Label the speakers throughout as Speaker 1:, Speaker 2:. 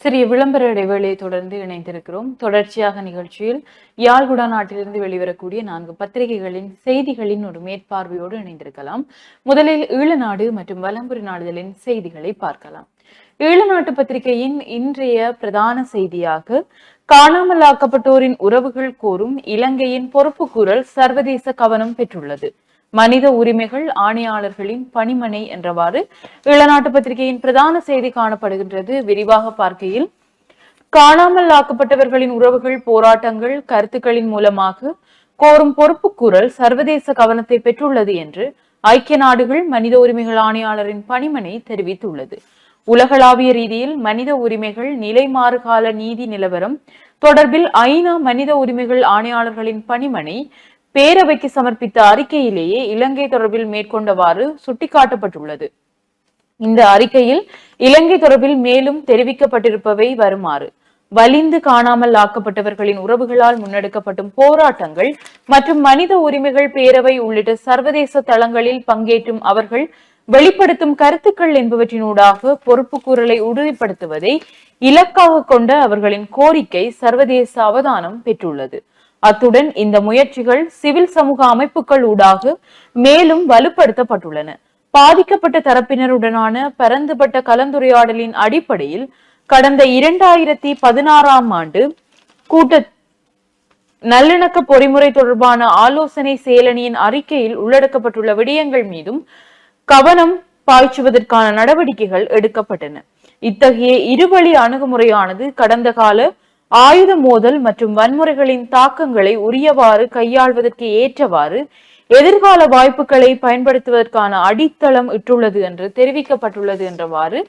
Speaker 1: சிறிய விளம்பர இடைவேளையை தொடர்ந்து இணைந்திருக்கிறோம். தொடர்ச்சியாக நிகழ்ச்சியில் யாழ்குடா நாட்டிலிருந்து வெளிவரக்கூடிய 4 பத்திரிகைகளின் செய்திகளின் ஒரு மேற்பார்வையோடு இணைந்திருக்கலாம். முதலில் ஈழநாடு மற்றும் வலம்புரி நாடுகளின் செய்திகளை பார்க்கலாம். ஈழநாட்டு பத்திரிகையின் இன்றைய பிரதான செய்தியாக காணாமல் ஆக்கப்பட்டோரின் உறவுகள் கோரும் இலங்கையின் பொறுப்புக்கூறல் சர்வதேச கவனம் பெற்றுள்ளது. மனித உரிமைகள் ஆணையாளர்களின் பணிமனை என்றவாறு ஈழநாட்டு பத்திரிகையின் பிரதான செய்தி காணப்படுகின்றது. விரிவாக பார்க்கையில் காணாமல் ஆக்கப்பட்டவர்களின் உறவுகள் போராட்டங்கள் கருத்துக்களின் மூலமாக கோரும் பொறுப்புக்கூறல் சர்வதேச கவனத்தை பெற்றுள்ளது என்று ஐக்கிய நாடுகள் மனித உரிமைகள் ஆணையாளரின் பணிமனை தெரிவித்துள்ளது. உலகளாவிய ரீதியில் மனித உரிமைகள் நிலைமாறுகால நீதி நிலவரம் தொடர்பில் ஐநா மனித உரிமைகள் ஆணையாளர்களின் பணிமனை பேரவைக்கு சமர்ப்பித்த அறிக்கையிலேயே இலங்கை தொடர்பில் மேற்கொண்டவாறு சுட்டிக்காட்டப்பட்டுள்ளது. இந்த அறிக்கையில் இலங்கை தொடர்பில் மேலும் தெரிவிக்கப்பட்டிருப்பவை வருமாறு: வலிந்து காணாமல் ஆக்கப்பட்டவர்களின் உறவுகளால் முன்னெடுக்கப்படும் போராட்டங்கள் மற்றும் மனித உரிமைகள் பேரவை உள்ளிட்ட சர்வதேச தளங்களில் பங்கேற்றும் அவர்கள் வெளிப்படுத்தும் கருத்துக்கள் என்பவற்றினூடாக பொறுப்புக்கூறலை உறுதிப்படுத்துவதை இலக்காக கொண்ட அவர்களின் கோரிக்கை சர்வதேச அவதானம் பெற்றுள்ளது. அத்துடன் இந்த முயற்சிகள் சிவில் சமூக அமைப்புகள் ஊடாக மேலும் வலுப்படுத்தப்பட்டுள்ளன. பாதிக்கப்பட்ட தரப்பினருடனான பரந்துபட்ட கலந்துரையாடலின் அடிப்படையில் கடந்த 2016ஆம் ஆண்டு கூட்ட நல்லிணக்க பொறிமுறை தொடர்பான ஆலோசனை செயலணியின் அறிக்கையில் உள்ளடக்கப்பட்டுள்ள விடயங்கள் மீதும் கவனம் பாய்ச்சுவதற்கான நடவடிக்கைகள் எடுக்கப்பட்டன. இத்தகைய இருவழி அணுகுமுறையானது கடந்த கால ஆயுத மோதல் மற்றும் வன்முறைகளின் தாக்கங்களை உரியவாறு கையாள்வதற்கு ஏற்றவாறு எதிர்கால வாய்ப்புகளை பயன்படுத்துவதற்கான அடித்தளம் இட்டுள்ளது என்று தெரிவிக்கப்பட்டுள்ளது என்றவாறு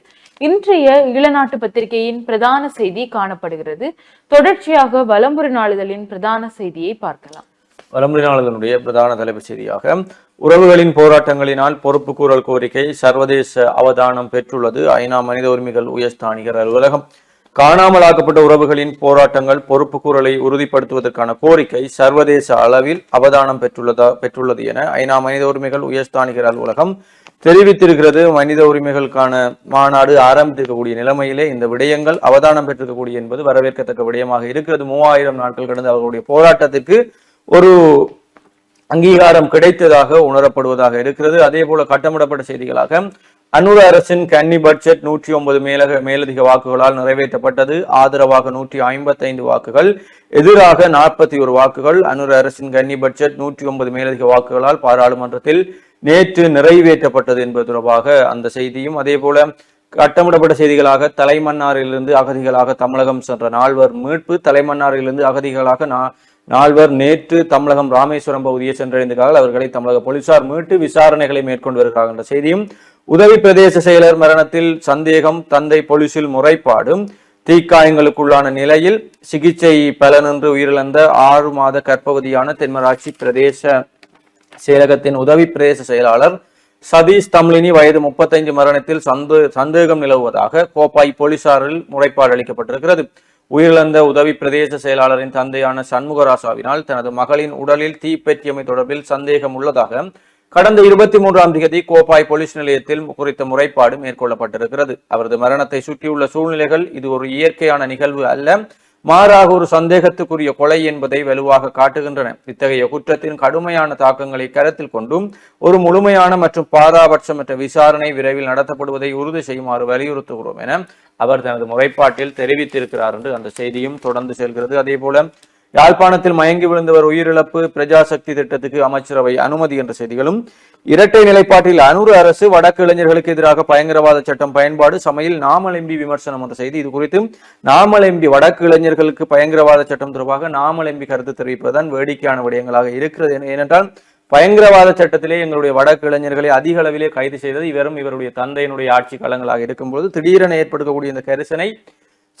Speaker 1: இன்றைய ஈழநாட்டு பத்திரிகையின் பிரதான செய்தி காணப்படுகிறது. தொடர்ச்சியாக வலம்புரி நாளிதழின் பிரதான செய்தியை பார்க்கலாம்.
Speaker 2: வலம்புரி நாளிதழுடைய பிரதான தலைப்புச் செய்தியாக உறவுகளின் போராட்டங்களினால் பொறுப்புக்கூறல் கோரிக்கை சர்வதேச அவதானம் பெற்றுள்ளது. ஐநா மனித உரிமைகள் உயர்ஸ்தானிகர் அலுவலகம். காணாமலாக்கப்பட்ட உறவுகளின் போராட்டங்கள் பொறுப்புக்கூறலை உறுதிப்படுத்துவதற்கான கோரிக்கை சர்வதேச அளவில் அவதானம் பெற்றுள்ளது என ஐநா மனித உரிமைகள் உயர்ஸ்தானிகர் அலுவலகம் தெரிவித்திருக்கிறது. மனித உரிமைகளுக்கான மாநாடு ஆரம்பித்திருக்கக்கூடிய நிலைமையிலே இந்த விடயங்கள் அவதானம் பெற்றிருக்கக்கூடிய என்பது வரவேற்கத்தக்க விடயமாக இருக்கிறது. 3000 நாட்கள் கடந்த அவர்களுடைய போராட்டத்திற்கு ஒரு அங்கீகாரம் கிடைத்ததாக உணரப்படுவதாக இருக்கிறது. அதே போல கட்டமிடப்பட்ட செய்திகளாக அனுர அரசின் கன்னி பட்ஜெட் 109 மேலதிக வாக்குகளால் நிறைவேற்றப்பட்டது. ஆதரவாக 155 வாக்குகள், எதிராக 41 வாக்குகள். அனுர அரசின் கன்னி பட்ஜெட் 109 மேலதிக வாக்குகளால் பாராளுமன்றத்தில் நேற்று நிறைவேற்றப்பட்டது என்பது தொடர்பாக அந்த செய்தியும், அதே போல கட்டமிடப்பட்ட செய்திகளாக தலைமன்னாரிலிருந்து அகதிகளாக தமிழகம் சென்ற 4 மீட்பு. தலைமன்னாரிலிருந்து அகதிகளாக 4 நேற்று தமிழகம் ராமேஸ்வரம் பகுதியை சென்றடைந்தார்கள். அவர்களை தமிழக போலீசார் மீட்டு விசாரணைகளை மேற்கொண்டு வருகிறார்கள் என்ற செய்தியும், உதவி பிரதேச செயலர் மரணத்தில் சந்தேகம், தந்தை போலீசில் முறைப்பாடு. தீக்காயங்களுக்குள்ளான நிலையில் சிகிச்சை பலனின்றி உயிரிழந்த 6 மாத கர்ப்பவதியான தென்மராட்சி பிரதேச செயலகத்தின் உதவி பிரதேச செயலாளர் சதீஷ் தம்லினி வயது 35 மரணத்தில் சந்தேகம் நிலவுவதாக கோப்பாய் போலீசாரில் முறைப்பாடு அளிக்கப்பட்டிருக்கிறது. உயிரிழந்த உதவி பிரதேச செயலாளரின் தந்தையான சண்முகராசாவினால் தனது மகளின் உடலில் தீப்பற்றியமை தொடர்பில் சந்தேகம் உள்ளதாக கடந்த 23ஆம் தேதி கோப்பாய் போலீஸ் நிலையத்தில் குறித்த முறைப்பாடு மேற்கொள்ளப்பட்டிருக்கிறது. அவரது மரணத்தை சுற்றியுள்ள சூழ்நிலைகள் இது ஒரு இயற்கையான நிகழ்வு அல்ல, மாறாக ஒரு சந்தேகத்துக்குரிய கொலை என்பதை வலுவாக காட்டுகின்றன. இத்தகைய குற்றத்தின் கடுமையான தாக்கங்களை கருத்தில் கொண்டும் ஒரு முழுமையான மற்றும் பாராபட்சமற்ற விசாரணை விரைவில் நடத்தப்படுவதை உறுதி செய்யுமாறு வலியுறுத்துகிறோம் என அவர் தனது முறைப்பாட்டில் தெரிவித்திருக்கிறார் என்று அந்த செய்தியும் தொடர்ந்து செல்கிறது. அதே போல யாழ்ப்பாணத்தில் மயங்கி விழுந்தவர் உயிரிழப்பு, பிரஜாசக்தி திட்டத்துக்கு அமைச்சரவை அனுமதி என்ற செய்திகளும், இரட்டை நிலைப்பாட்டில் அனுர அரசு வடக்கு இளைஞர்களுக்கு எதிராக பயங்கரவாத சட்டம் பயன்பாடு சமையல் நாமல் எம்பி விமர்சனம் என்ற செய்தி. இது குறித்து நாமல் எம்பி வடக்கு இளைஞர்களுக்கு பயங்கரவாத சட்டம் தொடர்பாக நாமல் எம்பி கருத்து தெரிவிப்பதுதான் வேடிக்கையான விடயங்களாக இருக்கிறது. ஏனென்றால் பயங்கரவாத சட்டத்திலே எங்களுடைய வடக்கு இளைஞர்களை அதிக அளவிலே கைது செய்தது இவருடைய தந்தையினுடைய ஆட்சி காலங்களாக இருக்கும்போது திடீரென ஏற்படுத்தக்கூடிய இந்த கரிசனை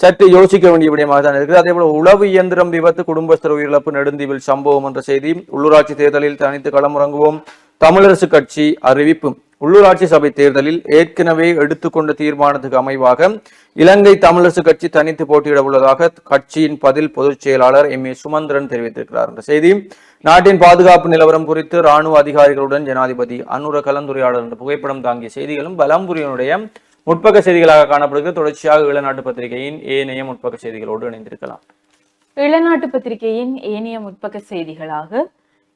Speaker 2: சற்று யோசிக்க வேண்டிய விடயமாக தான் இருக்கிறது. அதே போல உளவு இயந்திரம் விபத்து, குடும்பஸ்தர் உயிரிழப்பு, நெடுந்தீவில் சம்பவம் என்ற செய்தி. உள்ளூராட்சி தேர்தலில் தனித்து களமிறங்குவோம், தமிழரசு கட்சி அறிவிப்பு. உள்ளூராட்சி சபை தேர்தலில் ஏற்கனவே எடுத்துக்கொண்ட தீர்மானத்துக்கு அமைவாக இலங்கை தமிழரசு கட்சி தனித்து போட்டியிட உள்ளதாக கட்சியின் பதில் பொதுச் செயலாளர் எம் ஏ சுமந்திரன் தெரிவித்திருக்கிறார் என்ற செய்தி. நாட்டின் பாதுகாப்பு நிலவரம் குறித்து இராணுவ அதிகாரிகளுடன் ஜனாதிபதி அனுர கலந்துரையாடல் என்ற புகைப்படம் தாங்கிய செய்திகளும் வலம்புரியினுடைய முற்பக்க செய்திகளாக காணப்படுகிறது. தொடர்ச்சியாக ஈழநாட்டு பத்திரிகையின் ஏனைய முற்பக்க செய்திகளோடு இணைந்திருக்கலாம்.
Speaker 1: ஈழநாட்டு பத்திரிகையின் ஏனைய முற்பக்க செய்திகளாக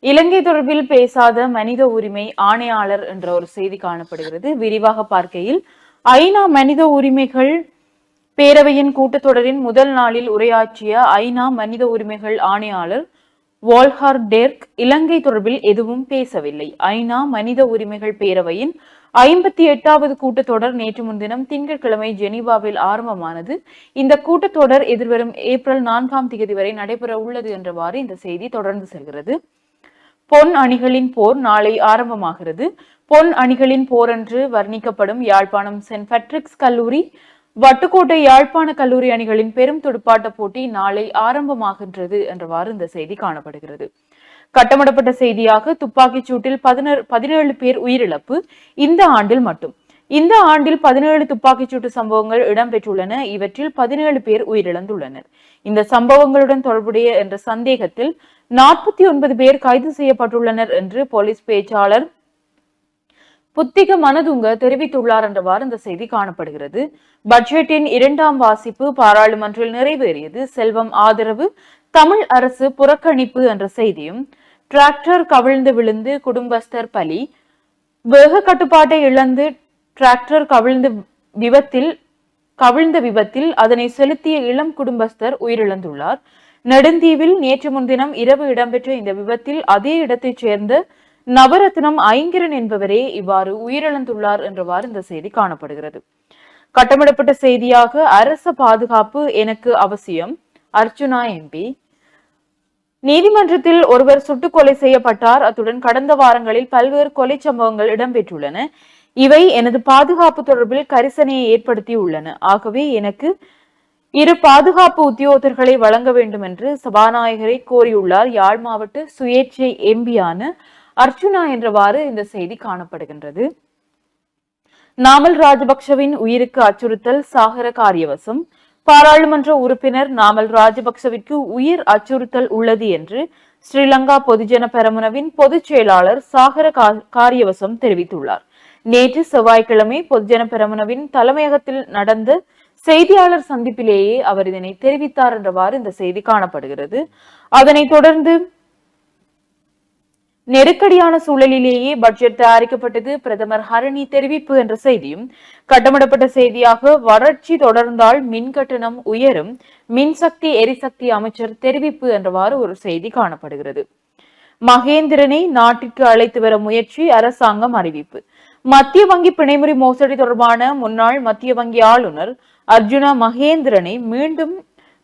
Speaker 1: இலங்கை தொடர்பில் பேசாத மனித உரிமை ஆணையாளர் என்ற ஒரு செய்தி காணப்படுகிறது. விரிவாக பார்க்கையில் ஐநா மனித உரிமைகள் பேரவையின் கூட்டத்தொடரின் முதல் நாளில் உரையாற்றிய ஐநா மனித உரிமைகள் ஆணையாளர் வால்ஹர் டெர்க் இலங்கை தொடர்பில் எதுவும் பேசவில்லை. ஐநா மனித உரிமைகள் பேரவையின் 58வது கூட்டத்தொடர் நேற்று முன்தினம் திங்கட்கிழமை ஜெனீவாவில் ஆரம்பமானது. இந்த கூட்டத்தொடர் எதிர்வரும் ஏப்ரல் 4ஆம் தேதி வரை நடைபெற உள்ளது என்றவாறு இந்த செய்தி தொடர்ந்து செல்கிறது. பொன் அணிகளின் போர் நாளை ஆரம்பமாகிறது. பொன் அணிகளின் போர் என்று வர்ணிக்கப்படும் யாழ்ப்பாணம் சென்ட் பேட்ரிக்ஸ் கல்லூரி, வட்டுக்கோட்டை யாழ்ப்பாண கல்லூரி அணிகளின் பெரும் துடுப்பாட்ட போட்டி நாளை ஆரம்பமாகின்றது என்றவாறு இந்த செய்தி காணப்படுகிறது. கட்டமிடப்பட்ட செய்தியாக துப்பாக்கிச் சூட்டில் 17 பேர் உயிரிழப்பு இந்த ஆண்டில் மட்டும். இந்த ஆண்டில் 17 துப்பாக்கிச் சூட்டு சம்பவங்கள் இடம்பெற்றுள்ளன. இவற்றில் 17 பேர் உயிரிழந்துள்ளனர். இந்த சம்பவங்களுடன் தொடர்புடைய என்ற சந்தேகத்தில் 49 பேர் கைது செய்யப்பட்டுள்ளனர் என்று போலீஸ் பேச்சாளர் புத்திக மனதுங்க தெரிவித்துள்ளார் என்றவாறு இந்த செய்தி காணப்படுகிறது. பட்ஜெட்டின் 2ஆம் வாசிப்பு பாராளுமன்றில் நிறைவேறியது. செல்வம் ஆதரவு, தமிழ் அரசு புறக்கணிப்பு என்ற செய்தியும், டிராக்டர் கவிழ்ந்து விழுந்து குடும்பஸ்தர் பலி, வேக கட்டுப்பாட்டை இழந்து டிராக்டர் கவிழ்ந்த விபத்தில் அதனை செலுத்திய இளம் குடும்பஸ்தர் உயிரிழந்துள்ளார். நெடுந்தீவில் நேற்று முன்தினம் இரவு இடம்பெற்ற இந்த விபத்தில் அதே இடத்தைச் சேர்ந்த நவரத்னம் ஐங்கரன் என்பவரே இவ்வாறு உயிரிழந்துள்ளார் என்றவாறு இந்த செய்தி காணப்படுகிறது. கட்டமிடப்பட்ட செய்தியாக அரச பாதுகாப்பு எனக்கு அவசியம், அர்ச்சுனா எம்பி. நீதிமன்றத்தில் ஒருவர் சுட்டுக் கொலை செய்யப்பட்டார். அத்துடன் கடந்த வாரங்களில் பல்வேறு கொலை சம்பவங்கள் இடம்பெற்றுள்ளன. இவை எனது பாதுகாப்பு தொடர்பில் கரிசனையை ஏற்படுத்தி உள்ளன. ஆகவே எனக்கு 2 பாதுகாப்பு உத்தியோகத்தர்களை வழங்க வேண்டும் என்று சபாநாயகரை கோரியுள்ளார் யாழ் மாவட்ட சுயேட்சை எம்பியான அர்ச்சுனா என்றவாறு இந்த செய்தி காணப்படுகின்றது. நாமல் ராஜபக்சவின் உயிருக்கு அச்சுறுத்தல், சாகர காரியவசம். பாராளுமன்ற உறுப்பினர் நாமல் ராஜபக்சவிற்கு உயிர் அச்சுறுத்தல் உள்ளது என்று ஸ்ரீலங்கா பொதுஜன பெரமுனவின் பொதுச் செயலாளர் சாகர காரியவசம் தெரிவித்துள்ளார். நேற்று செவ்வாய்க்கிழமை பொதுஜன பெரமுனவின் தலைமையகத்தில் நடந்த செய்தியாளர் சந்திப்பிலேயே அவர் இதனை தெரிவித்தார் என்றவாறு இந்த செய்தி காணப்படுகிறது. அதனைத் தொடர்ந்து நெருக்கடியான சூழலிலேயே பட்ஜெட் தயாரிக்கப்பட்டது, பிரதமர் ஹரணி தெரிவிப்பு என்ற செய்தியும் கட்டமிடப்பட்ட செய்தியாக வறட்சி தொடர்ந்தால் மின் கட்டணம் உயரும், மின்சக்தி எரிசக்தி அமைச்சர் தெரிவிப்பு என்றவாறு ஒரு செய்தி காணப்படுகிறது. மகேந்திரனை நாட்டிற்கு அழைத்து வர முயற்சி, அரசாங்கம் அறிவிப்பு. மத்திய வங்கி பிணைமுறை மோசடி தொடர்பான முன்னாள் மத்திய வங்கி ஆளுநர் அர்ஜுனா மகேந்திரனை மீண்டும்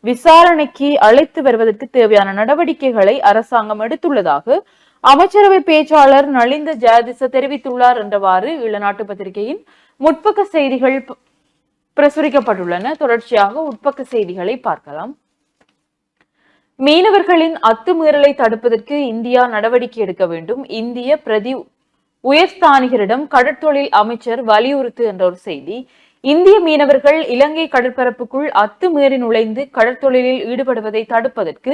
Speaker 1: விசாரணைக்கு அழைத்து வருவதற்கு தேவையான நடவடிக்கைகளை அரசாங்கம் எடுத்துள்ளதாக அமைச்சரவை பேச்சாளர் நலிந்த ஜெயதிச தெரிவித்துள்ளார் என்றவாறு ஈழநாட்டு பத்திரிகையின் முற்பக்க செய்திகள் பிரசுரிக்கப்பட்டுள்ளன. தொடர்ச்சியாக உட்பக்க செய்திகளை பார்க்கலாம். மீனவர்களின் அத்துமீறலை தடுப்பதற்கு இந்தியா நடவடிக்கை எடுக்க வேண்டும், இந்திய பிரதி உயர்ஸ்தானிகரிடம் கடற்தொழில் அமைச்சர் வலியுறுத்து என்ற ஒரு செய்தி. இந்திய மீனவர்கள் இலங்கை கடற்பரப்புக்குள் அத்துமீறி நுழைந்து கடற்தொழிலில் ஈடுபடுவதை தடுப்பதற்கு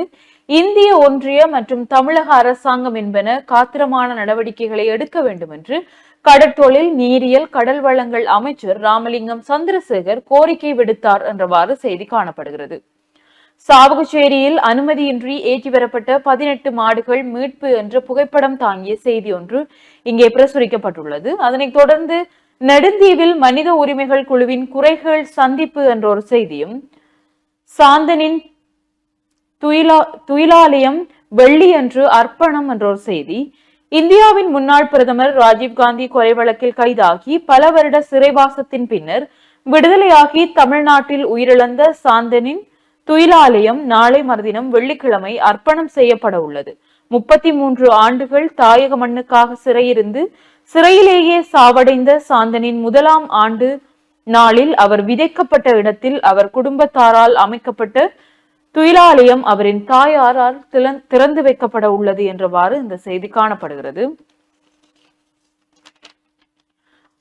Speaker 1: இந்திய ஒன்றிய மற்றும் தமிழக அரசாங்கம் என்பன காத்திரமான நடவடிக்கைகளை எடுக்க வேண்டும் என்று கடற்தொழில், நீரியல், கடல் வளங்கள் அமைச்சர் ராமலிங்கம் சந்திரசேகர் கோரிக்கை விடுத்தார் என்றவாறு செய்தி காணப்படுகிறது. சாவகச்சேரியில் அனுமதியின்றி ஏற்றி வரப்பட்ட 18 மாடுகள் மீட்பு என்ற புகைப்படம் தாங்கிய செய்தி ஒன்று இங்கே பிரசுரிக்கப்பட்டுள்ளது. அதனைத் தொடர்ந்து நெடுந்தீவில் மனித உரிமைகள் குழுவின் குறைகள் சந்திப்பு என்ற ஒரு செய்தியும், சாந்தனின் துயிலாலயம் வெள்ளி என்று அர்ப்பணம் என்ற ஒரு செய்தி, இந்தியாவின் முன்னாள் பிரதமர் ராஜீவ்காந்தி கொலை வழக்கில் கைதாகி பல வருட சிறைவாசத்தின் பின்னர் விடுதலையாகி தமிழ்நாட்டில் உயிரிழந்த சாந்தனின் துயிலாலயம் நாளை மறுதினம் வெள்ளிக்கிழமை அர்ப்பணம் செய்யப்பட உள்ளது. 33 ஆண்டுகள் தாயக மண்ணுக்காக சிறையிலேயே சாவடைந்த சாந்தனின் 1ஆம் ஆண்டு நாளில் அவர் விதைக்கப்பட்ட இடத்தில் அவர் குடும்பத்தாரால் அமைக்கப்பட்ட துயிலாலயம் அவரின் தாயாரால் திறந்து வைக்கப்பட உள்ளது என்றவாறு இந்த செய்தி காணப்படுகிறது.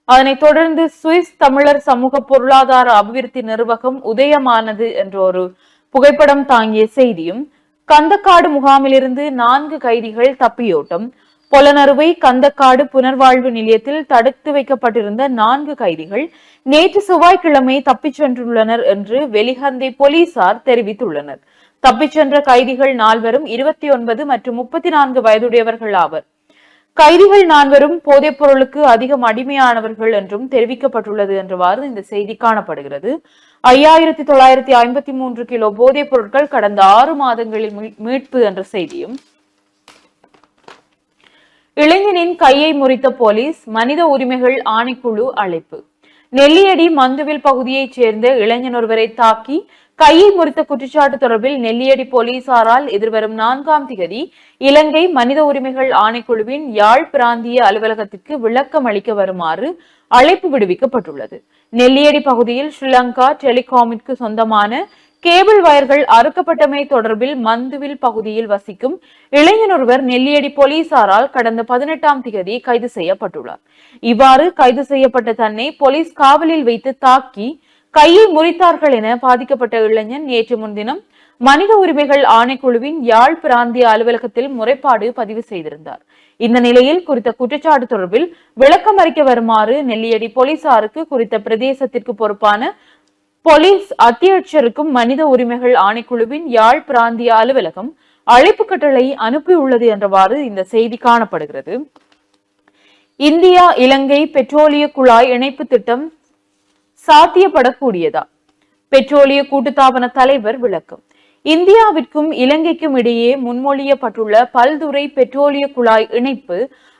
Speaker 1: அதனைத் தொடர்ந்து சுவிஸ் தமிழர் சமூக பொருளாதார அபிவிருத்தி நிர்வாகம் உதயமானது என்ற ஒரு புகைப்படம் தாங்கிய செய்தியும், கந்தக்காடு முகாமிலிருந்து 4 கைதிகள் தப்பியோட்டம், பொலனறுவை கந்தக்காடு புனர்வாழ்வு நிலையத்தில் தடுத்து வைக்கப்பட்டிருந்த 4 கைதிகள் நேற்று செவ்வாய்க்கிழமை தப்பிச் சென்றுள்ளனர் என்று வெலிகந்தை போலீசார் தெரிவித்துள்ளனர். தப்பிச் சென்ற கைதிகள் 4 29 மற்றும் 34 வயதுடையவர்கள் ஆவர். கைதிகள் 4 போதைப் பொருளுக்கு அதிகம் அடிமையானவர்கள் என்றும் தெரிவிக்கப்பட்டுள்ளது என்றவாறு இந்த செய்தி காணப்படுகிறது. 5953 கிலோ போதைப் பொருட்கள் கடந்த 6 மாதங்களில் மீட்பு என்ற செய்தியும், இளைஞனின் கையை முறித்த போலீஸ், மனித உரிமைகள் ஆணைக்குழு அழைப்பு. நெல்லியடி மந்துவில் பகுதியைச் சேர்ந்த இளைஞன் ஒருவரை தாக்கி கையை முறித்த குற்றச்சாட்டு தொடர்பில் நெல்லியடி போலீசாரால் எதிர்வரும் 4ஆம் திகதி இலங்கை மனித உரிமைகள் ஆணைக்குழுவின் யாழ் பிராந்திய அலுவலகத்திற்கு விளக்கம் அளிக்க வருமாறு அழைப்பு விடுவிக்கப்பட்டுள்ளது. நெல்லியடி பகுதியில் ஸ்ரீலங்கா டெலிகாமிற்கு சொந்தமான கேபிள் வயர்கள் அறுக்கப்பட்டமை தொடர்பில் மந்துவில் பகுதியில் வசிக்கும் இளைஞன் ஒருவர் நெல்லியடி போலீசாரால் கடந்த 18ஆம் திகதி கைது செய்யப்பட்டுள்ளார். இவ்வாறு கைது செய்யப்பட்ட தன்னை போலீஸ் காவலில் வைத்து தாக்கி கையை முறித்தார்கள் என பாதிக்கப்பட்ட இளைஞன் நேற்று முன்தினம் மனித உரிமைகள் ஆணைக்குழுவின் யாழ் பிராந்திய அலுவலகத்தில் முறைப்பாடு பதிவு செய்திருந்தார். இந்த நிலையில் குறித்த குற்றச்சாட்டு தொடர்பில் விளக்கம் அளிக்க வருமாறு நெல்லியடி போலீசாருக்கு குறித்த பிரதேசத்திற்கு பொறுப்பான போலீஸ் அத்தியட்சருக்கும் மனித உரிமைகள் ஆணைக்குழுவின் யாழ் பிராந்திய அலுவலகம் அழைப்பு கட்டளை அனுப்பியுள்ளது என்றவாறு இந்த செய்தி காணப்படுகிறது. இந்தியா இலங்கை பெட்ரோலிய குழாய் இணைப்பு திட்டம் சாத்தியப்படக்கூடியதா? பெட்ரோலிய கூட்டுத்தாபன தலைவர் விளக்கம். இந்தியாவிற்கும் இலங்கைக்கும் இடையே முன்மொழியப்பட்டுள்ள பல்துறை பெட்ரோலிய குழாய் இணைப்பு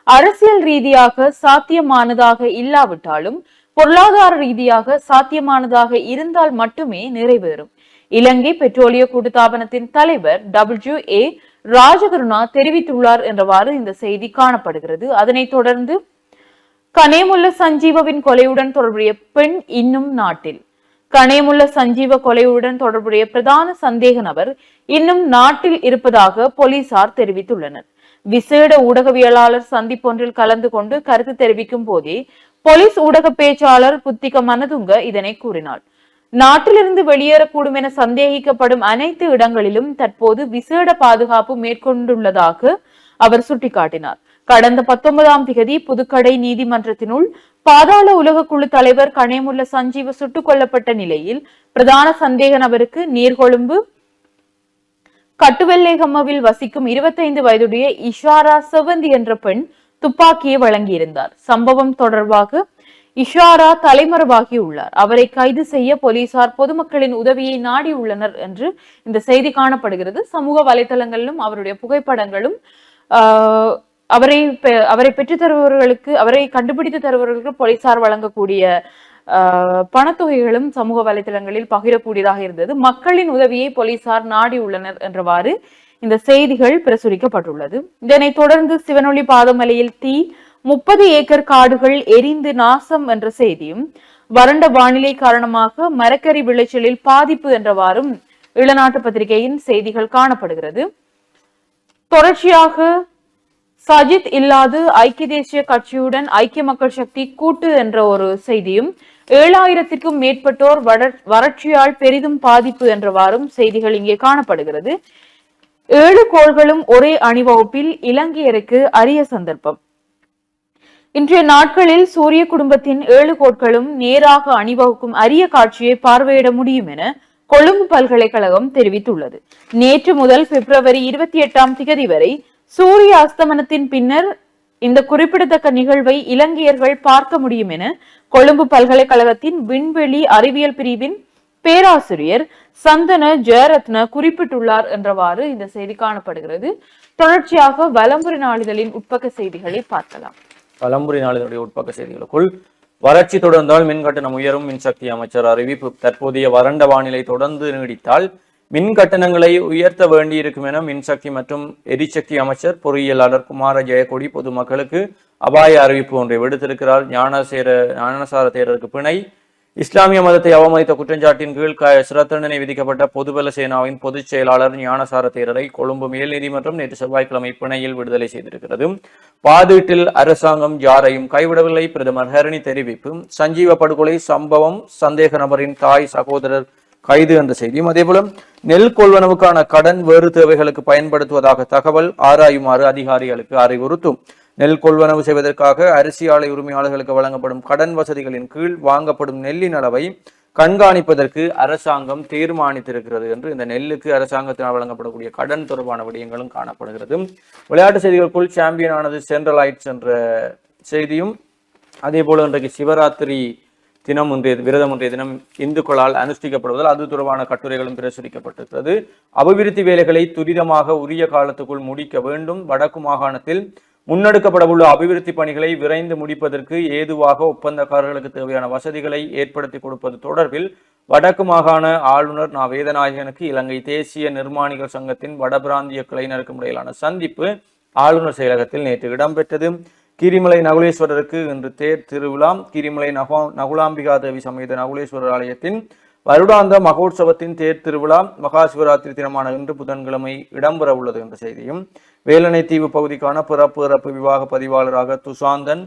Speaker 1: அரசியல் ரீதியாக சாத்தியமானதாக இல்லாவிட்டாலும் பொருளாதார ரீதியாக சாத்தியமானதாக இருந்தால் மட்டுமே நிறைவேறும். இலங்கை பெட்ரோலிய கூட்டுத்தாபனத்தின் தலைவர் WA ராஜகருணா தெரிவித்துள்ளார் என்றவாறு இந்த செய்தி காணப்படுகிறது. அதனைத் தொடர்ந்து கனேமுல்ல சஞ்சீவவின் கொலையுடன் தொடர்புடைய பெண் இன்னும் நாட்டில். கனேமுல்ல சஞ்சீவ கொலையுடன் தொடர்புடைய பிரதான சந்தேக நபர் இன்னும் நாட்டில் இருப்பதாக போலீசார் தெரிவித்துள்ளனர். விசேட ஊடகவியலாளர் சந்திப்பொன்றில் கலந்து கொண்டு கருத்து தெரிவிக்கும் போதே போலீஸ் ஊடக பேச்சாளர் புத்திக மனதுங்க இதனை கூறினார். நாட்டிலிருந்து வெளியேறக்கூடும் என சந்தேகிக்கப்படும் அனைத்து இடங்களிலும் தற்போது விசேட பாதுகாப்பு மேற்கொண்டுள்ளதாக அவர் சுட்டிக்காட்டினார். கடந்த 19ஆம் திகதி புதுக்கடை நீதிமன்றத்தினுள் பாதாள உலக குழு தலைவர் கனேமுல்ல சஞ்சீவ சுட்டுக் கொல்லப்பட்ட நிலையில் பிரதான சந்தேக நபருக்கு நீர்கொழும்பு கட்டுவெல்லைகம்மவில் வசிக்கும் 25 வயதுடைய இஷாரா செவந்தி என்ற பெண் துப்பாக்கியை வழங்கியிருந்தார். சம்பவம் தொடர்பாக இஷாரா தலைமறைவாகியுள்ளார். அவரை கைது செய்ய போலீசார் பொதுமக்களின் உதவியை நாடியுள்ளனர் என்று இந்த செய்தி காணப்படுகிறது. சமூக வலைதளங்களிலும் அவருடைய புகைப்படங்களும் அவரை பெற்று தருபவர்களுக்கு, அவரை கண்டுபிடித்து தருபவர்களுக்கு போலீசார் வழங்கக்கூடிய பணத்தொகைகளும் சமூக வலைதளங்களில் பகிரக்கூடியதாக இருந்தது. மக்களின் உதவியை போலீசார் நாடியுள்ளனர் என்றவாறு இந்த செய்திகள் பிரசுரிக்கப்பட்டுள்ளது. இதனைத் தொடர்ந்து சிவனொளி பாதமலையில் தீ, 30 ஏக்கர் காடுகள் எரிந்து நாசம் என்ற செய்தியும், வறண்ட வானிலை காரணமாக மரக்கறி விளைச்சலில் பாதிப்பு என்றவாறும் இளநாட்டு பத்திரிகையின் செய்திகள் காணப்படுகிறது. தொடர்ச்சியாக சஜித் இல்லாது ஐக்கிய தேசிய கட்சியுடன் ஐக்கிய மக்கள் சக்தி கூட்டு என்ற ஒரு செய்தியும், 7000க்கும் மேற்பட்டோர் வறட்சியால் பெரிதும் பாதிப்பு என்றவாறும் செய்திகள் இங்கே காணப்படுகிறது. 7 கோள்களும் ஒரே அணிவகுப்பில் இலங்கையருக்கு அரிய சந்தர்ப்பம். இன்றைய நாட்களில் சூரிய குடும்பத்தின் 7 கோட்களும் நேராக அணிவகுக்கும் அரிய காட்சியை பார்வையிட முடியும் என கொழும்பு பல்கலைக்கழகம் தெரிவித்துள்ளது. நேற்று முதல் பிப்ரவரி 28ஆம் திகதி வரை சூரிய அஸ்தமனத்தின் பின்னர் இந்த குறிப்பிடத்தக்க நிகழ்வை இலங்கையர்கள் பார்க்க முடியும் என கொழும்பு பல்கலைக்கழகத்தின் விண்வெளி அறிவியல் பிரிவின் பேராசிரியர் சந்தன ஜெயரத்ன குறிப்பிட்டுள்ளார் என்றவாறு இந்த செய்தி காணப்படுகிறது. தொடர்ச்சியாக வலம்புரி நாளிதழின் உட்பக்க செய்திகளை பார்க்கலாம்.
Speaker 2: வலம்புரி நாளிதழுடைய உட்பக்க செய்திகளுக்குள், வறட்சி தொடர்ந்தால் மின் கட்டணம் உயரும், மின்சக்தி அமைச்சர் அறிவிப்பு. தற்போதைய வறண்ட வானிலை தொடர்ந்து நீடித்தால் மின் கட்டணங்களை உயர்த்த வேண்டியிருக்கும் என மின்சக்தி மற்றும் எரிசக்தி அமைச்சர் பொறியியலாளர் குமார ஜெயக்கொடி பொதுமக்களுக்கு அபாய அறிவிப்பு ஒன்றை விடுத்திருக்கிறார். ஞானசார தேரருக்கு பிணை, இஸ்லாமிய மதத்தை அவமதித்த குற்றச்சாட்டின் கீழ் சிறை தண்டனை விதிக்கப்பட்ட பொதுபல சேனாவின் பொதுச் செயலாளர் ஞானசார தேரரை கொழும்பு மேல் நீதிமன்றம் நேற்று செவ்வாய்க்கிழமை பிணையில் விடுதலை செய்திருக்கிறது. பாதீட்டில் அரசாங்கம் யாரையும் கைவிடவில்லை, பிரதமர் ஹரணி தெரிவிப்பு. சஞ்சீவ படுகொலை சம்பவம், சந்தேக நபரின் தாய் சகோதரர் கைது என்ற செய்தியும், அதேபோல நெல் கொள்வனவுக்கான கடன் வேறு தேவைகளுக்கு பயன்படுத்துவதாக தகவல், ஆராயுமாறு அதிகாரிகளுக்கு அறிவுறுத்தும். நெல் கொள்வனவு செய்வதற்காக அரிசி ஆலை உரிமையாளர்களுக்கு வழங்கப்படும் கடன் வசதிகளின் கீழ் வாங்கப்படும் நெல்லின் அளவை கண்காணிப்பதற்கு அரசாங்கம் தீர்மானித்திருக்கிறது என்று இந்த நெல்லுக்கு அரசாங்கத்தினால் வழங்கப்படக்கூடிய கடன் தொடர்பான விடயங்களும் காணப்படுகிறது. விளையாட்டு செய்திகளுக்குள் சாம்பியன் ஆனது சென்ட்ரலைட்ஸ் என்ற செய்தியும், அதே போல இன்றைக்கு சிவராத்திரி தினம் விரதம் ஒன்றைய தினம் இந்துக்களால் அனுஷ்டிக்கப்படுவதால் அது தொடர்பான கட்டுரைகளும் பிரசுரிக்கப்பட்டிருக்கிறது. அபிவிருத்தி வேலைகளை துரிதமாக உரிய காலத்துக்குள் முடிக்க வேண்டும். வடக்கு மாகாணத்தில் முன்னெடுக்கப்படவுள்ள அபிவிருத்தி பணிகளை விரைந்து முடிப்பதற்கு ஏதுவாக ஒப்பந்தக்காரர்களுக்கு தேவையான வசதிகளை ஏற்படுத்தி கொடுப்பது தொடர்பில் வடக்கு மாகாண ஆளுநர் நா. வேதநாயகனுக்கு இலங்கை தேசிய நிர்மாணிகள் சங்கத்தின் வடபிராந்திய கிளையினருக்கும் இடையிலான சந்திப்பு ஆளுநர் செயலகத்தில் நேற்று இடம்பெற்றது. கீரிமலை நகுலேஸ்வரருக்கு இன்று தேர் திருவிழா. கீரிமலை நகுலாம்பிகா தேவி சமேத நகுலேஸ்வரர் ஆலயத்தின் வருடாந்த மகோற்சவத்தின் தேர் திருவிழா மகா சிவராத்திரி தினமான இன்று புதன்கிழமை இடம்பெற உள்ளது என்ற செய்தியும், வேலனை தீவு பகுதிக்கான பிறப்பு விவாக பதிவாளராக துசாந்தன்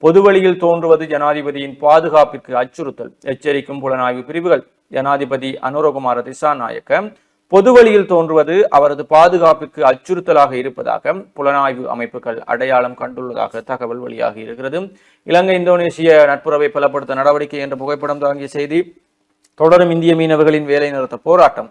Speaker 2: பொதுவழியில் தோன்றுவது ஜனாதிபதியின் பாதுகாப்பிற்கு அச்சுறுத்தல் எச்சரிக்கும் புலனாய்வு பிரிவுகள். ஜனாதிபதி அனுரகுமார திசாநாயக்க பொதுவழியில் தோன்றுவது அவரது பாதுகாப்பிற்கு அச்சுறுத்தலாக இருப்பதாக புலனாய்வு அமைப்புகள் அடையாளம் கண்டுள்ளதாக தகவல் வெளியாகி இருக்கிறது. இலங்கை இந்தோனேசிய நட்புறவை பலப்படுத்த நடவடிக்கை என்ற புகைப்படம் தாங்கிய செய்தி. தொடரும் இந்திய மீனவர்களின் வேலை நிறுத்த போராட்டம்.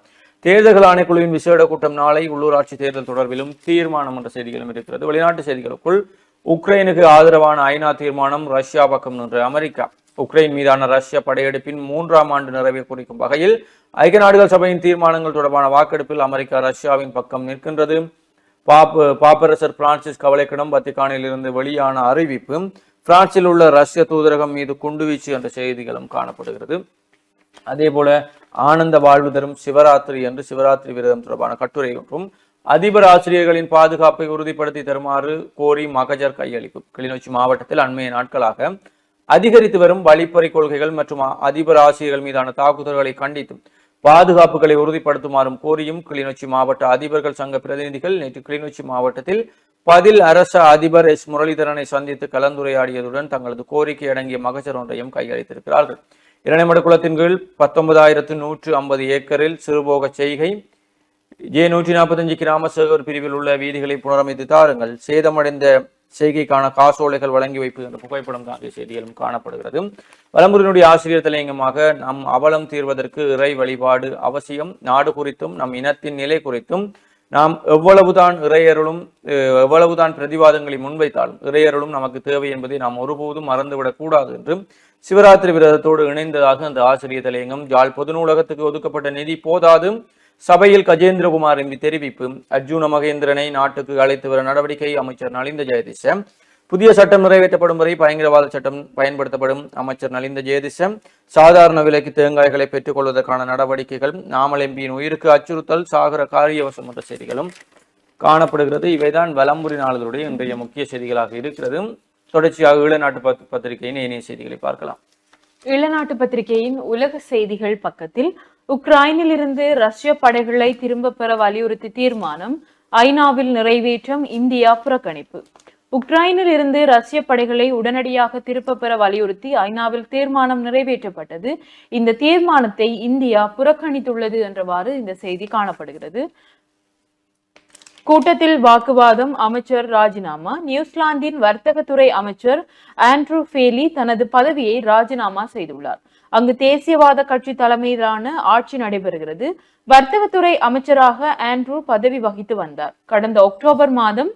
Speaker 2: தேர்தல்கள் ஆணைக்குழுவின் விசேட கூட்டம் நாளை. உள்ளூராட்சி தேர்தல் தொடர்பிலும் தீர்மானம் என்ற செய்திகளும் இருக்கிறது. வெளிநாட்டு செய்திகளுக்குள் உக்ரைனுக்கு ஆதரவான ஐநா தீர்மானம். ரஷ்யா பக்கம் நின்ற அமெரிக்கா. உக்ரைன் மீதான ரஷ்ய படையெடுப்பின் 3ஆம் ஆண்டு நிறைவை குறிக்கும் வகையில் ஐக்கிய நாடுகள் சபையின் தீர்மானங்கள் தொடர்பான வாக்கெடுப்பில் அமெரிக்கா ரஷ்யாவின் பக்கம் நிற்கின்றது. பாப்பரசர் பிரான்சிஸ் கவலைக்கிடம். வத்திகானில் இருந்து வெளியான அறிவிப்பு. பிரான்சில் உள்ள ரஷ்ய தூதரகம் மீது குண்டுவீச்சு என்ற செய்திகளும் காணப்படுகிறது. அதே போல ஆனந்த வாழ்வு தரும் சிவராத்திரி என்று சிவராத்திரி விரதம் தொடர்பான கட்டுரை ஒன்றும், அதிபர் ஆசிரியர்களின் பாதுகாப்பை உறுதிப்படுத்தி தருமாறு கோரி மகஜர் கையளிப்பு. கிளிநொச்சி மாவட்டத்தில் அண்மைய நாட்களாக அதிகரித்து வரும் வழிப்பறி கொள்கைகள் மற்றும் அதிபர் ஆசிரியர்கள் மீதான தாக்குதல்களை கண்டித்தும் பாதுகாப்புகளை உறுதிப்படுத்துமாறும் கோரியும் கிளிநொச்சி மாவட்ட அதிபர்கள் சங்க பிரதிநிதிகள் நேற்று கிளிநொச்சி மாவட்டத்தில் பதில் அரச அதிபர் எஸ். முரளிதரனை சந்தித்து கலந்துரையாடியதுடன் தங்களது கோரிக்கை அடங்கிய மகஜர் ஒன்றையும் கையளித்திருக்கிறார்கள். இரணைமடு குளத்தின் கீழ் 19,150 ஏக்கரில் சிறுபோக செய்கை. J145 கிராம சேகர் பிரிவில் உள்ள வீதிகளை புனரமைத்து தாருங்கள். சேதமடைந்த செய்கைக்கான காசோலைகள் வழங்கி வைப்பு என்ற புகைப்படம் தாங்கிய செய்திகளும் காணப்படுகிறது. வலம்புரியினுடைய ஆசிரியர் தலையங்கமாக நம் அவலம் தீர்வதற்கு இறை வழிபாடு அவசியம். நாடு குறித்தும் நம் இனத்தின் நிலை குறித்தும் நாம் எவ்வளவுதான் பிரதிவாதங்களை முன்வைத்தாலும் இறையருளும் நமக்கு தேவை என்பதை நாம் ஒருபோதும் மறந்துவிடக் கூடாது என்று சிவராத்திரி விரதத்தோடு இணைந்ததாக அந்த ஆசிரியர் தலையங்கம். யாழ் பொது நூலகத்துக்கு ஒதுக்கப்பட்ட நிதி போதாது. சபையில் கஜேந்திரகுமார் எம்பி தெரிவிப்பு. அர்ஜுன மகேந்திரனை நாட்டுக்கு அழைத்து வர நடவடிக்கை. அமைச்சர் நலிந்த ஜெயதிச. புதிய சட்டம் நிறைவேற்றப்படும் வரை பயங்கரவாத சட்டம் பயன்படுத்தப்படும். அமைச்சர் நலிந்த ஜெயதிச. சாதாரண விலைக்கு தேங்காய்களை பெற்றுக் கொள்வதற்கான நடவடிக்கைகள். நாமல் எம்பியின் உயிருக்கு அச்சுறுத்தல். சாகர காரியவசம் என்ற செய்திகளும் காணப்படுகிறது. இவைதான் வலம்புரி நாளிதழுடைய இன்றைய முக்கிய செய்திகளாக இருக்கிறது. தொடர்ச்சியாக ஈழநாட்டு பத்திரிகையின் ஏனைய செய்திகளை பார்க்கலாம்.
Speaker 1: ஈழநாட்டு பத்திரிகையின் உலக செய்திகள் பக்கத்தில் உக்ரைனில் இருந்து ரஷ்ய படைகளை திரும்ப பெற வலியுறுத்தி தீர்மானம். ஐநாவில் நிறைவேற்றம். இந்தியா புறக்கணிப்பு. உக்ரைனில் இருந்து ரஷ்ய படைகளை உடனடியாக திரும்ப பெற வலியுறுத்தி ஐநாவில் தீர்மானம் நிறைவேற்றப்பட்டது. இந்த தீர்மானத்தை இந்தியா புறக்கணித்துள்ளது என்றவாறு இந்த செய்தி காணப்படுகிறது. கூட்டத்தில் வாக்குவாதம். அமைச்சர் ராஜினாமா. நியூசிலாந்தின் வர்த்தகத்துறை அமைச்சர் ஆண்ட்ரூ ஃபேலி தனது பதவியை ராஜினாமா செய்துள்ளார். அங்கு தேசியவாத கட்சி தலைமையிலான ஆட்சி நடைபெறுகிறது. வர்த்தகத்துறை அமைச்சராக ஆண்ட்ரூ பதவி வகித்து வந்தார். கடந்த அக்டோபர் மாதம்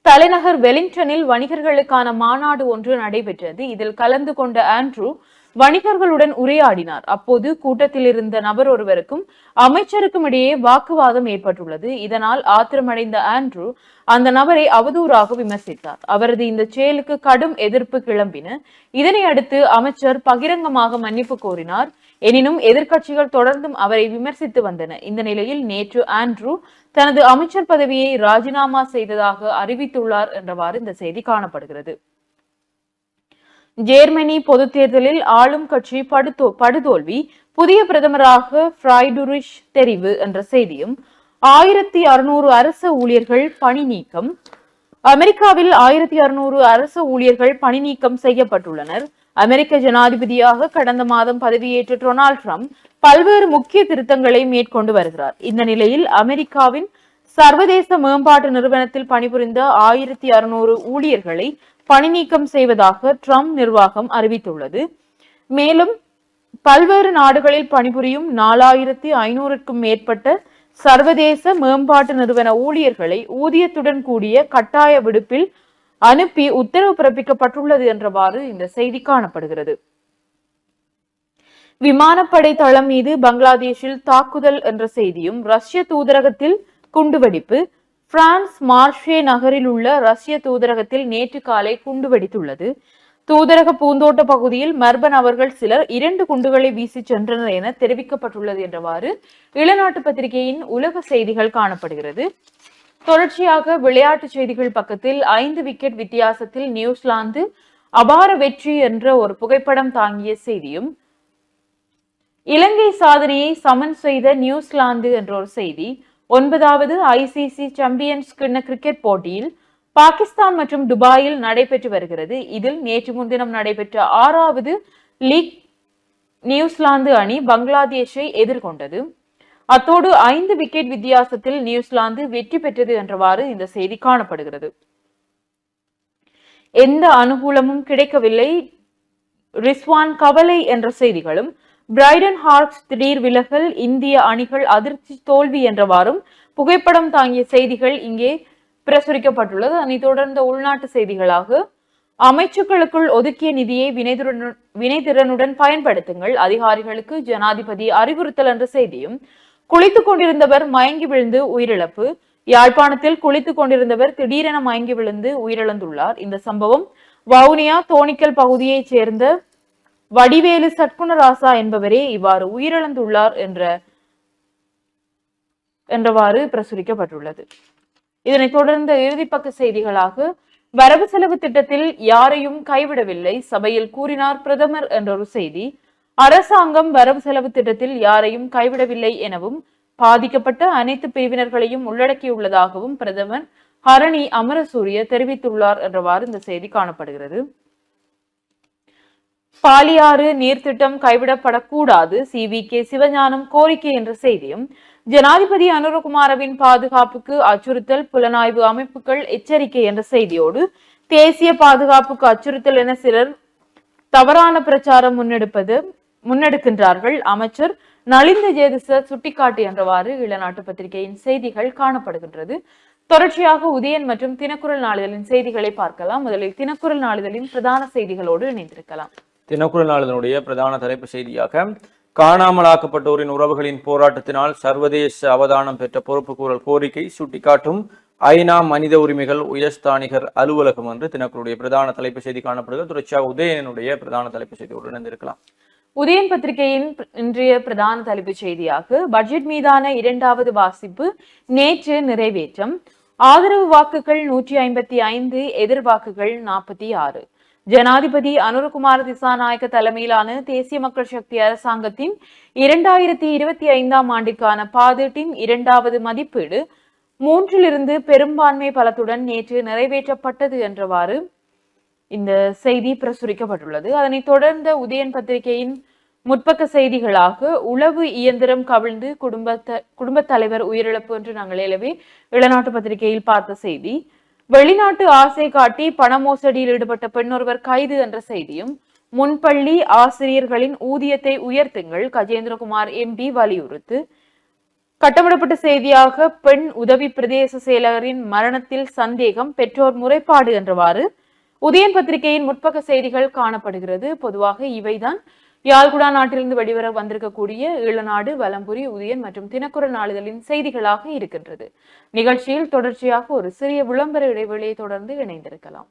Speaker 1: தலைநகர் வெலிங்டனில் வணிகர்களுக்கான மாநாடு ஒன்று நடைபெற்றது. இதில் கலந்து கொண்ட ஆண்ட்ரூ வணிகர்களுடன் உரையாடினார். அப்போது கூட்டத்தில் இருந்த நபர் ஒருவருக்கும் அமைச்சருக்கும் இடையே வாக்குவாதம் ஏற்பட்டுள்ளது. இதனால் ஆத்திரமடைந்த ஆண்ட்ரூ அந்த நபரை அவதூறாக விமர்சித்தார். அவரது இந்த செயலுக்கு கடும் எதிர்ப்பு கிளம்பின. இதனை அடுத்து அமைச்சர் பகிரங்கமாக மன்னிப்பு கோரினார். எனினும் எதிர்க்கட்சிகள் தொடர்ந்தும் அவரை விமர்சித்து வந்தன. இந்த நிலையில் நேற்று ஆண்ட்ரூ தனது அமைச்சர் பதவியை ராஜினாமா செய்ததாக அறிவித்துள்ளார் என்றவாறு இந்த செய்தி காணப்படுகிறது. ஜெர்மனி பொது தேர்தலில் ஆளும் கட்சி படுதோல்வி. புதிய பிரதமராக ஃப்ரைடுரிஷ் தெரிவு என்ற செய்தியும். 1600 அரச ஊழியர்கள் பணி நீக்கம். அமெரிக்காவில் 1600 அரச ஊழியர்கள் பணி நீக்கம் செய்யப்பட்டுள்ளனர். அமெரிக்க ஜனாதிபதியாக கடந்த மாதம் பதவியேற்ற டொனால்ட் ட்ரம்ப் பல்வேறு முக்கிய திருத்தங்களை மேற்கொண்டு வருகிறார். இந்த நிலையில் அமெரிக்காவின் சர்வதேச மேம்பாட்டு நிறுவனத்தில் பணிபுரிந்த 1600 ஊழியர்களை பணி நீக்கம் செய்வதாக ட்ரம்ப் நிர்வாகம் அறிவித்துள்ளது. மேலும் பல்வேறு நாடுகளில் பணிபுரியும் 4500க்கும் மேற்பட்ட சர்வதேச மேம்பாட்டு நிறுவன ஊழியர்களை ஊதியத்துடன் கூடிய கட்டாய விடுப்பில் அனுப்பி உத்தரவு பிறப்பிக்கப்பட்டுள்ளது என்றவாறு இந்த செய்தி காணப்படுகிறது. விமானப்படை தளம் மீது பங்களாதேஷில் தாக்குதல் என்ற செய்தியும், ரஷ்ய தூதரகத்தில் குண்டுவெடிப்பு. பிரான்ஸ் மார்ஷே நகரில் உள்ள ரஷ்ய தூதரகத்தில் நேற்று காலை குண்டுவெடித்துள்ளது. தூதரக பூந்தோட்ட பகுதியில் மர்ம நபர்கள் சிலர் 2 குண்டுகளை வீசி சென்றனர் என தெரிவிக்கப்பட்டுள்ளது என்றவாறு இளநாட்டு பத்திரிகையின் உலக செய்திகள் காணப்படுகிறது. தொடர்ச்சியாக விளையாட்டு செய்திகள் பக்கத்தில் 5 விக்கெட் வித்தியாசத்தில் நியூசிலாந்து அபார வெற்றி என்ற ஒரு புகைப்படம் தாங்கிய செய்தியும், இலங்கை சாதனையை சமன் செய்த நியூசிலாந்து என்ற ஒரு செய்தி, 9வது ICC சாம்பியன்ஸ் கிண்ண கிரிக்கெட் போட்டியில் பாகிஸ்தான் மற்றும் துபாயில் நடைபெற்று வருகிறது. இதில் நேற்று முன்தினம் நடைபெற்ற 6வது லீக் நியூசிலாந்து அணி பங்களாதேஷை எதிர்கொண்டது. அத்தோடு 5 விக்கெட் வித்தியாசத்தில் நியூசிலாந்து வெற்றி பெற்றது என்றவாறு இந்த செய்தி காணப்படுகிறது. எந்த அனுகூலமும் கிடைக்கவில்லை, ரிஸ்வான் கவலை என்ற செய்திகளும், பிரைடன் ஹார்க்ஸ் திடீர் விலகல், இந்திய அணிகள் அதிர்ச்சி தோல்வி என்றவாறும் புகைப்படம் தாங்கிய செய்திகள் இங்கே பிரசுரிக்கப்பட்டுள்ளது. அதனைத் தொடர்ந்த உள்நாட்டு செய்திகளாக, அமைச்சுக்களுக்குள் ஒதுக்கிய நிதியை வினைத்திறனுடன் பயன்படுத்துங்கள், அதிகாரிகளுக்கு ஜனாதிபதி அறிவுறுத்தல் என்ற செய்தியும், குளித்துக் கொண்டிருந்தவர் மயங்கி விழுந்து உயிரிழப்பு. யாழ்ப்பாணத்தில் குளித்துக் கொண்டிருந்தவர் திடீரென மயங்கி விழுந்து உயிரிழந்துள்ளார். இந்த சம்பவம் வவுனியா தோணிக்கல் பகுதியைச் சேர்ந்த வடிவேலு சட்குணராசா என்பவரே இவ்வாறு உயிரிழந்துள்ளார் என்றவாறு பிரசுரிக்கப்பட்டுள்ளது. இதனைத் தொடர்ந்த இறுதிப்பக்க செய்திகளாக, வரவு செலவு திட்டத்தில் யாரையும் கைவிடவில்லை, சபையில் கூறினார் பிரதமர் என்ற ஒரு செய்தி. அரசாங்கம் வரவு செலவு திட்டத்தில் யாரையும் கைவிடவில்லை எனவும், பாதிக்கப்பட்ட அனைத்து பிரிவினர்களையும் உள்ளடக்கியுள்ளதாகவும் பிரதமர் ஹரணி அமரசூரிய தெரிவித்துள்ளார் என்றவாறு இந்த செய்தி காணப்படுகிறது. பாலியாறு நீர்த்திட்டம் கைவிடப்படக்கூடாது, CVK சிவஞானம் கோரிக்கை என்ற செய்தியும், ஜனாதிபதி அனுரகுமாரவின் பாதுகாப்புக்கு அச்சுறுத்தல், புலனாய்வு அமைப்புகள் எச்சரிக்கை என்ற செய்தியோடு, தேசிய பாதுகாப்புக்கு அச்சுறுத்தல் என சிலர் தவறான பிரச்சாரம் முன்னெடுக்கின்றார்கள், அமைச்சர் நலிந்த ஜேதிச சுட்டிக்காட்டு என்றவாறு இளநாட்டு பத்திரிகையின் செய்திகள் காணப்படுகின்றது. தொடர்ச்சியாக உதயன் மற்றும் தினக்குரல் நாளிதழின் செய்திகளை பார்க்கலாம். முதலில் தினக்குரல் நாளிதழின் பிரதான செய்திகளோடு இணைந்திருக்கலாம்.
Speaker 2: தினக்குரல் நாளிதழுடைய பிரதான தலைப்பு செய்தியாக, காணாமலாக்கப்பட்டோரின் உறவுகளின் போராட்டத்தினால் சர்வதேச அவதானம் பெற்ற பொறுப்புக்கூறல் கோரிக்கை சுட்டிக்காட்டும் ஐநா மனித உரிமைகள் உயர்ஸ்தானிகர் அலுவலகம் என்று தினக்குரலுடைய பிரதான தலைப்பு செய்தி காணப்படுகிறது. தொடர்ச்சியாக உதயனுடைய பிரதான தலைப்பு செய்தியோடு இணைந்திருக்கலாம்.
Speaker 1: உதயன் பத்திரிகையின் இன்றைய பிரதான தலைப்புச் செய்தியாக, பட்ஜெட் மீதான 2வது வாசிப்பு நேற்று நிறைவேற்றம், ஆதரவு வாக்குகள் 155, எதிர்வாக்குகள் 46. ஜனாதிபதி அனுரகுமார திசாநாயக்க தலைமையிலான தேசிய மக்கள் சக்தி அரசாங்கத்தின் 2025ஆம் ஆண்டிற்கான பாதீட்டின் 2வது மதிப்பீடு 3லிருந்து பெரும்பான்மை பலத்துடன் நேற்று நிறைவேற்றப்பட்டது என்றவாறு இந்த செய்தி பிரசுரிக்கப்பட்டுள்ளது. அதனைத் தொடர்ந்த உதயன் பத்திரிகையின் முற்பக்க செய்திகளாக, உளவு இயந்திரம் கவிழ்ந்து குடும்ப தலைவர் உயிரிழப்பு என்று நாங்கள் ஏலவே இளநாட்டு பத்திரிகையில் பார்த்த செய்தி, வெளிநாட்டு ஆசை காட்டி பண மோசடியில் ஈடுபட்ட பெண்ணொருவர் கைது என்ற செய்தியும், முன்பள்ளி ஆசிரியர்களின் ஊதியத்தை உயர்த்துங்கள், கஜேந்திரகுமார் MP வலியுறுத்து. கட்டமிடப்பட்ட செய்தியாக, பெண் உதவி பிரதேச செயலரின் மரணத்தில் சந்தேகம், பெற்றோர் முறைப்பாடு என்றவாறு உதயன் பத்திரிகையின் முற்பக்க செய்திகள் காணப்படுகிறது. பொதுவாக இவைதான் யாழ்குடா நாட்டிலிருந்து வெளிவர வந்திருக்கக்கூடிய ஈழநாடு, வலம்புரி, உதயன் மற்றும் தினக்குரல் நாளிதழின் செய்திகளாக இருக்கின்றது. நிகழ்ச்சியில் தொடர்ச்சியாக ஒரு சிறிய விளம்பர இடைவெளியை தொடர்ந்து இணைந்திருக்கலாம்.